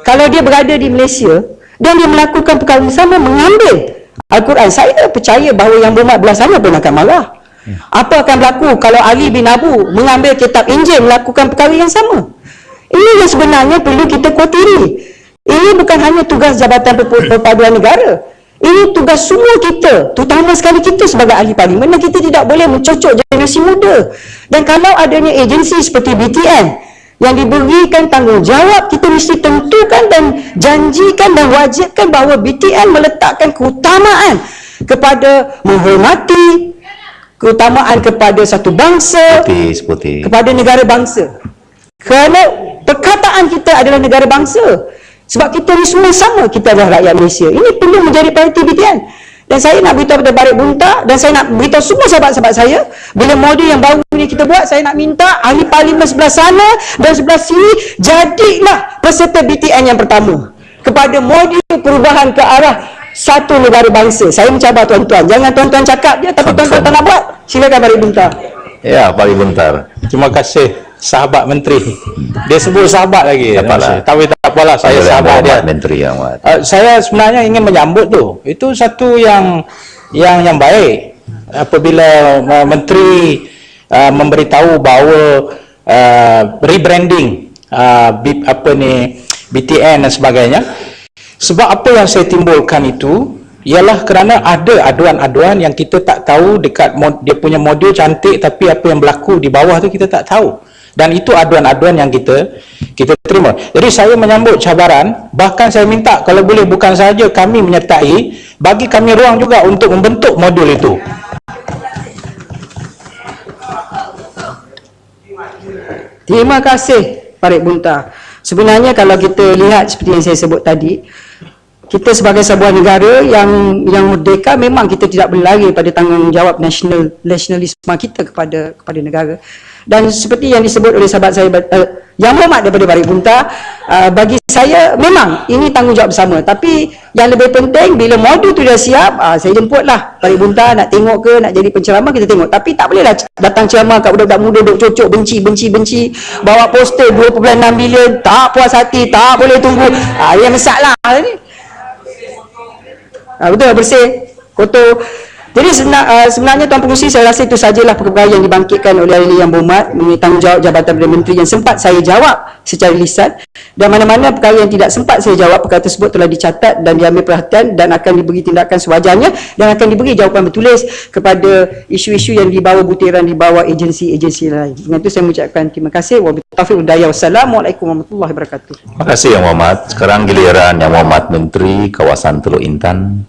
kalau dia berada di Malaysia dan dia melakukan perkara yang sama, mengambil Al-Quran, saya percaya bahawa Yang Berhormat belah sana pun akan marah. Apa akan berlaku kalau Ali bin Abu mengambil kitab Injil melakukan perkara yang sama? Ini yang sebenarnya perlu kita khawatiri. Ini bukan hanya tugas Jabatan Perpaduan Negara. Ini tugas semua kita, terutama sekali kita sebagai ahli parlimen, dan kita tidak boleh mencocok generasi muda. Dan kalau adanya agensi seperti BTN yang diberikan tanggungjawab, kita mesti tentukan dan janjikan dan wajibkan bahawa BTN meletakkan keutamaan kepada menghormati, keutamaan kepada satu bangsa, kepada negara bangsa. Kerana perkataan kita adalah negara bangsa. Sebab kita ni semua sama, kita adalah rakyat Malaysia. Ini perlu menjadi prioriti BTN. Dan saya nak beritahu kepada Parit Bunta, dan saya nak beritahu semua sahabat-sahabat saya, bila modul yang baru ni kita buat, saya nak minta ahli parlimen sebelah sana dan sebelah sini, jadilah peserta BTN yang pertama kepada modul perubahan ke arah satu negara bangsa. Saya mencabar tuan-tuan, jangan tuan-tuan cakap je tapi tuan-tuan tak nak buat. Silakan Parit Bunta. Ya, Parit Bunta. Terima kasih sahabat menteri. Dia sebut sahabat lagi. Tapi tak apalah, saya sahabat dia. Menteri yang saya sebenarnya ingin menyambut tu. Itu satu yang baik apabila menteri memberitahu bahawa rebranding BTN dan sebagainya. Sebab apa yang saya timbulkan itu ialah kerana ada aduan-aduan yang kita tak tahu dekat dia punya modul cantik, tapi apa yang berlaku di bawah tu kita tak tahu. Dan itu aduan-aduan yang kita terima. Jadi saya menyambut cabaran, bahkan saya minta kalau boleh bukan sahaja kami menyertai, bagi kami ruang juga untuk membentuk modul itu. Terima kasih Parit Bunta. Sebenarnya kalau kita lihat seperti yang saya sebut tadi, kita sebagai sebuah negara yang merdeka, memang kita tidak berlari pada tanggungjawab nasionalisme kita kepada negara. Dan seperti yang disebut oleh sahabat saya Yang Berhormat daripada Balik Bunta, bagi saya memang ini tanggungjawab bersama, tapi yang lebih penting bila modul tu dah siap, saya jemputlah Balik Bunta, nak tengok ke, nak jadi penceramah kita tengok, tapi tak bolehlah datang ceramah kat budak-budak muda duk cocok benci, bawa poster 2.6 bilion, tak puas hati, tak boleh tunggu, yang masalah ni. Betul, bersih, kotor. Jadi sebenarnya Tuan Pengerusi, saya rasa itu sajalah perkara yang dibangkitkan oleh ahli yang berhormat mengenai tanggungjawab Jabatan Perdana Menteri yang sempat saya jawab secara lisan, dan mana-mana perkara yang tidak sempat saya jawab, perkara tersebut telah dicatat dan diambil perhatian dan akan diberi tindakan sewajarnya, dan akan diberi jawapan bertulis kepada isu-isu yang dibawa butiran di bawah agensi-agensi lain. Dengan itu saya mengucapkan terima kasih. Wabillahi taufiq wal hidayah. Wassalamualaikum warahmatullahi wabarakatuh. Terima kasih Yang Berhormat. Sekarang giliran Yang Berhormat Menteri Kawasan Teluk Intan.